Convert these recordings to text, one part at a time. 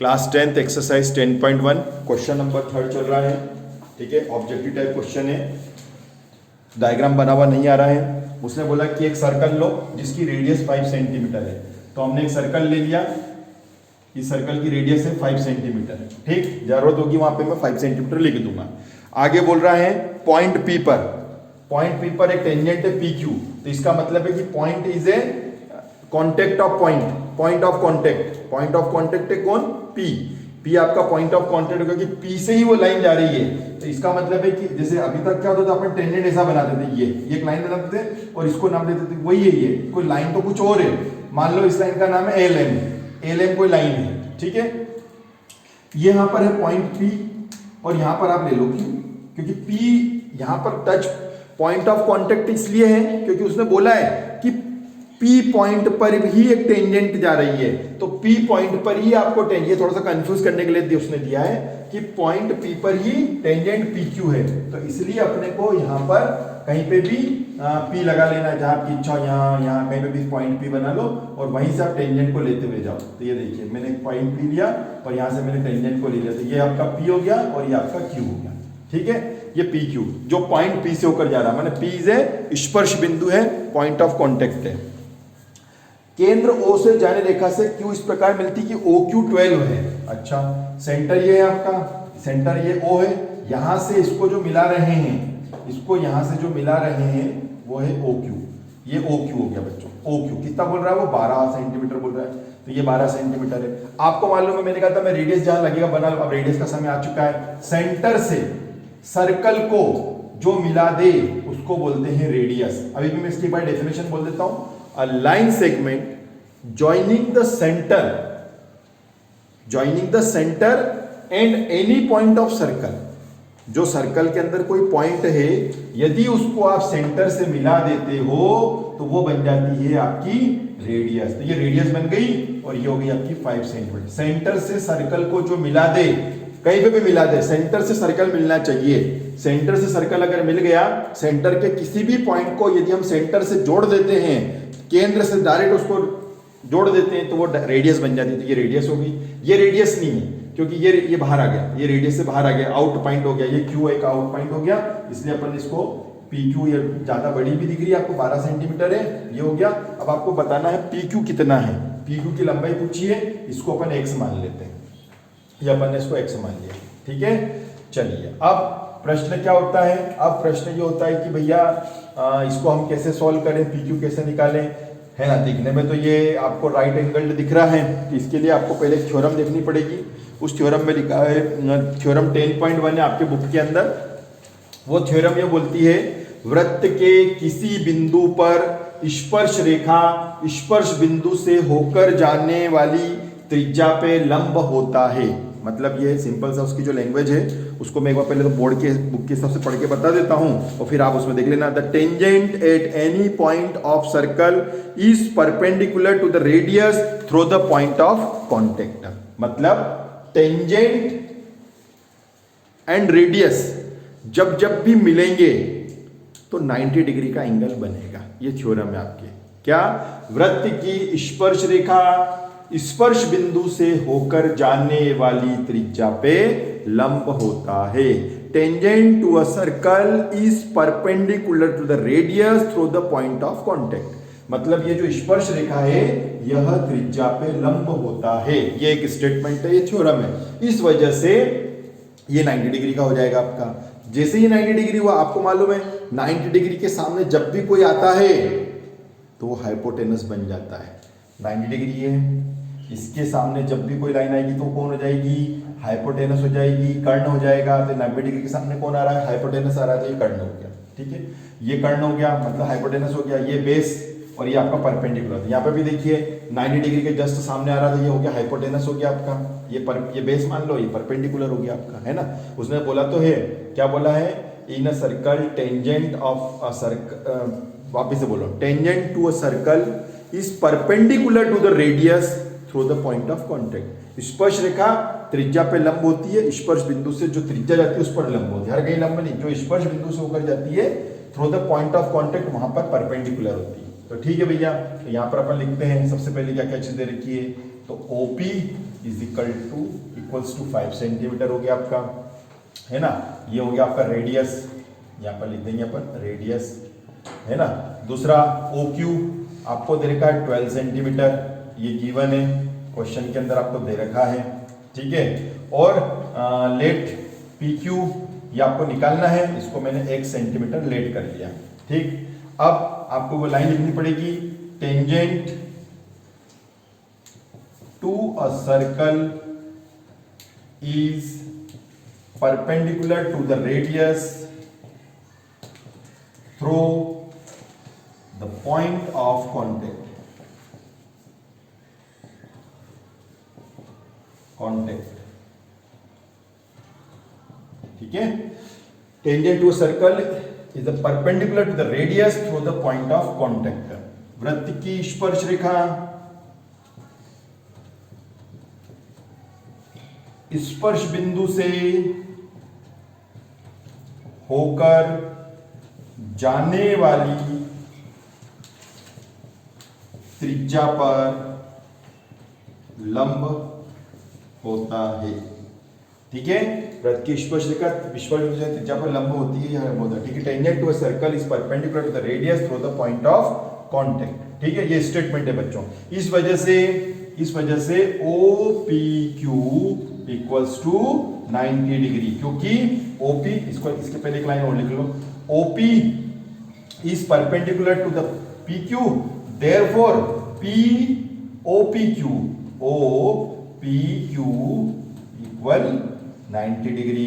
Class 10th exercise 10.1 question number 3 चल रहा है। ठीक है, ऑब्जेक्टिव टाइप क्वेश्चन है, डायग्राम बना हुआ नहीं आ रहा है। उसने बोला कि एक सर्कल लो जिसकी रेडियस 5 सेंटीमीटर है। तो हमने एक सर्कल ले लिया, इस सर्कल की रेडियस है 5 सेंटीमीटर। ठीक, जरूरत होगी वहां पे मैं 5 सेंटीमीटर लिख दूंगा। आगे बोल रहा है पॉइंट पी पर एक टेंजेंट है पी क्यू। तो इसका मतलब है कि point is a contact of point of contact है कौन? पी आपका पॉइंट ऑफ कॉन्टेक्ट होगा कि पी से ही वो लाइन जा रही है। तो इसका मतलब है कि जैसे अभी तक क्या होता था, अपन टेंजेंट ऐसा बनाते थे, ये एक लाइन बनाते थे और इसको नाम देते थे, वही है ये, कोई लाइन तो कुछ और है। मान लो इस लाइन का नाम है एल एम कोई लाइन है। ठीक है, ये यहां पर है पॉइंट पी और यहां पर आप ले लो क्यू, क्योंकि पी यहां पर टच पॉइंट ऑफ कॉन्टेक्ट इसलिए है क्योंकि उसने बोला है कि पी पॉइंट पर ही एक टेंजेंट जा रही है। तो पी पॉइंट पर ही आपको टेंजेंट, थोड़ा सा कंफ्यूज करने के लिए उसने दिया है कि पॉइंट पी पर ही टेंजेंट पी क्यू है। तो इसलिए अपने को यहाँ पर कहीं पे भी पी लगा लेना है, जहां आपकी इच्छा, यहाँ कहीं पे भी पॉइंट पी बना लो और वहीं से आप टेंजेंट को लेते हुए जाओ। तो ये देखिए, मैंने एक पॉइंट पी लिया और यहाँ से मैंने टेंजेंट को ले लिया। तो ये आपका पी हो गया और ये आपका क्यू हो गया। ठीक है, ये पी क्यू जो पॉइंट पी से होकर जा रहा है, माने पी इज ए स्पर्श बिंदु है, पॉइंट ऑफ कॉन्टेक्ट है। केंद्र O से जाने रेखा से Q इस प्रकार मिलती कि OQ 12 है। अच्छा, सेंटर ये है आपका, सेंटर ये O है, यहां से इसको जो मिला रहे हैं, इसको यहां से जो मिला रहे हैं वो है OQ। ये OQ हो गया बच्चों। OQ कितना बोल रहा है वो? 12 सेंटीमीटर बोल रहा है। तो ये 12 सेंटीमीटर है। आपको मालूम है, मैंने कहा था मैं रेडियस जहां लगेगा बना लो। अब रेडियस का समय आ चुका है। सेंटर से सर्कल को जो मिला दे उसको बोलते हैं रेडियस। अभी भी मैं इसकी एक बार डेफिनेशन बोल देता हूं। A line segment joining the center and any point of circle। जो सर्कल के अंदर कोई पॉइंट है, यदि उसको आप सेंटर से मिला देते हो तो वो बन जाती है आपकी रेडियस। तो ये रेडियस बन गई और ये हो गई आपकी 5 सेंटीमीटर। सेंटर से सर्कल को जो मिला दे, कहीं पे भी मिला दे, सेंटर से सर्कल मिलना चाहिए। सेंटर से सर्कल अगर मिल गया, सेंटर के किसी भी पॉइंट को यदि हम सेंटर से जोड़ देते हैं, केंद्र से डायरेक्ट उसको जोड़ देते हैं, तो वो रेडियस बन जाती है। तो ये रेडियस हो गई। ये रेडियस नहीं है क्योंकि ये बाहर आ गया, ये रेडियस से बाहर आ गया, आउट पॉइंट हो गया। ये क्यू एक आउट पॉइंट हो गया, इसलिए अपन इसको पी क्यू, ये ज्यादा बड़ी भी दिख रही है आपको, 12 सेंटीमीटर है, ये हो गया। अब आपको बताना है पी क्यू कितना है। पी क्यू की लंबाई पूछी है, इसको अपन एक्स मान लेते हैं, ये अपन ने इसको एक्स मान लिया। ठीक है, चलिए अब प्रश्न क्या होता है? अब प्रश्न ये होता है कि भैया इसको हम कैसे सॉल्व करें, पी क्यू कैसे निकालें, है ना। दिखने में तो ये आपको राइट एंगल्ड दिख रहा है, तो इसके लिए आपको पहले एक थ्योरम देखनी पड़ेगी। उस थ्योरम में लिखा है, थ्योरम 10.1 है आपके बुक के अंदर। वो थ्योरम ये बोलती है, वृत्त के किसी बिंदु पर स्पर्श रेखा स्पर्श बिंदु से होकर जाने वाली त्रिज्या पे लंब होता है। मतलब ये सिंपल सा उसकी जो लैंग्वेज है उसको मैं एक बार पहले तो बोर्ड के बुक के हिसाब से पढ़ के बता देता हूं और फिर आप उसमें देख लेना। The tangent at any point of circle is perpendicular to the radius through the point of contact. मतलब टेंजेंट एंड रेडियस जब जब भी मिलेंगे तो 90 डिग्री का एंगल बनेगा। ये थ्योरम है आपके। क्या? वृत्त की स्पर्श रेखा स्पर्श बिंदु से होकर जाने वाली त्रिज्या पे लंब होता है। Tangent to a circle is perpendicular to the radius through the point of contact. मतलब ये जो स्पर्श रेखा है यह त्रिज्या पे लंब होता है। ये एक स्टेटमेंट है, ये थ्योरम है। इस वजह से ये 90 डिग्री का हो जाएगा आपका। जैसे ही 90 डिग्री हुआ, आपको मालूम है 90 डिग्री के सामने जब भी कोई आता है तो वो हाइपोटेनस बन जाता है। 90 डिग्री है, इसके सामने जब भी कोई लाइन आएगी तो कौन हो जाएगी? हाइपोटेनस हो जाएगी, कर्ण हो जाएगा। तो 90 डिग्री के सामने कौन आ रहा है? हाइपोटेनस आ रहा है, तो ये कर्ण हो गया। ठीक है, ये कर्ण हो गया, मतलब हाइपोटेनस हो गया। ये बेस और ये आपका परपेंडिकुलर। यहाँ पे भी देखिए 90 डिग्री के जस्ट सामने आ रहा था, ये हो गया हाइपोटेनस हो गया आपका। ये बेस मान लो, ये परपेंडिकुलर हो गया आपका, है ना। उसने बोला तो है, क्या बोला है? In a circle tangent of a circle, वापिस से बोलो, tangent to a circle is perpendicular to the radius through the point of contact. स्पर्श रेखा त्रिज्या पे लंब होती है, स्पर्श बिंदु से जो त्रिज्या जाती है उस पर लंब होती है। हर कहीं लंब नहीं, जो स्पर्श बिंदु से होकर जाती है through the point of contact वहां पर परपेंडिकुलर होती है। तो ठीक है भैया, तो यहाँ पर अपन लिखते हैं सबसे पहले क्या क्या चीज दे रखी है। तो OP is equals to 5 centimetre हो गया आपका, है ना। ये हो गया आपका रेडियस, यहाँ पर लिख देंगे अपन रेडियस, है ना। दूसरा OQ आपको दे रखा है 12 सेंटीमीटर, ये गिवन है क्वेश्चन के अंदर आपको दे रखा है, ठीक है। और लेट PQ ये आपको निकालना है, इसको मैंने 1 सेंटीमीटर लेट कर लिया, ठीक। अब आपको वो लाइन लिखनी पड़ेगी, tangent to a circle is perpendicular to the radius through the point of contact, ठीक है। Tangent to a circle is the perpendicular to the radius through the point of contact. वृत्त की स्पर्श रेखा स्पर्श बिंदु से होकर जाने वाली त्रिज्या पर लंब होता है, ठीक है। वृत्त की स्पर्श रेखा त्रिज्या पर लंब होती है, यह होता है, ठीक है। Tangent to a circle is perpendicular to the radius through the point of contact, ठीक है। ये स्टेटमेंट है बच्चों। इस वजह से OPQ इक्वल्स टू 90 डिग्री, क्योंकि OP इसके पहले एक लाइन और लिख लो, OP is perpendicular to the PQ, therefore OPQ equal 90 degree,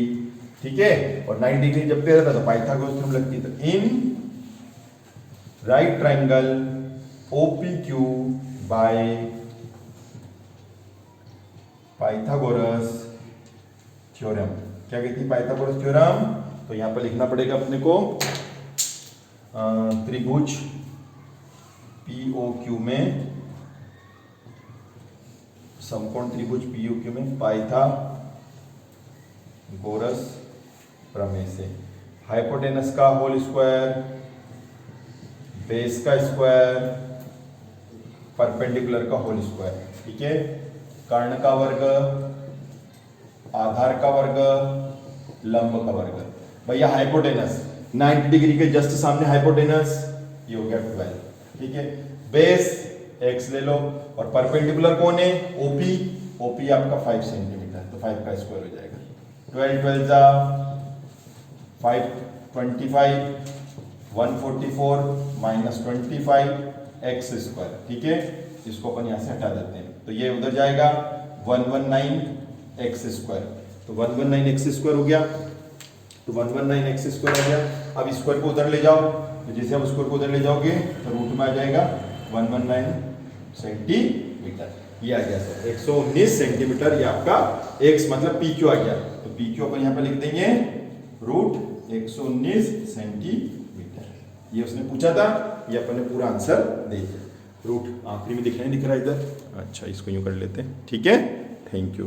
ठीक है। और 90 डिग्री जब दे रहा था तो पाइथागोरस थ्योरम लगती है। तो in right triangle OPQ by Pythagoras theorem, क्या कहती है पाइथागोरस थ्योरम, तो यहां पर लिखना पड़ेगा अपने को त्रिभुज POQ में, समकोण त्रिभुज POQ में पाइथागोरस प्रमेय से हाइपोटेनस का होल स्क्वायर, बेस का स्क्वायर, परपेंडिकुलर का होल स्क्वायर, ठीक है। कर्ण का वर्ग, आधार का वर्ग, लंब का वर्ग। भैया हाइपोटेनस 90 डिग्री के जस्ट सामने हाइपोटेनस, ये हो गया 12, ठीक है। बेस x ले लो, और परपेंडिकुलर कौन है OP आपका 5 सेंटीमीटर, तो 5 का स्क्वायर हो जाएगा। 12 12 जा 5 25 144 माइनस 25 x स्क्वायर, ठीक है। इसको अपन यहां से हटा देते हैं, तो ये उधर जाएगा 119 x स्क्वायर, तो 119 x स्क्वायर हो गया, तो 119 x स्क्वायर हो गया। अब स्क्वायर को उधर ले जाओ, तो जैसे आप स्क्वायर को उधर ले जाओगे तो रूट में आ जाएगा 119 सेंटीमीटर, ये आ गया सर 119 सेंटीमीटर, ये आपका x मतलब PQ आ गया, तो PQ अपन यहाँ पे लिख देंगे रूट 119 सेंटीमीटर। ये उसने पूछा था, ये अपन ने पूरा आंसर दे दिया। रूट आखिरी में दिख रहा है इधर, अच्छा इसको यूं कर लेते हैं, ठीक है। Thank you.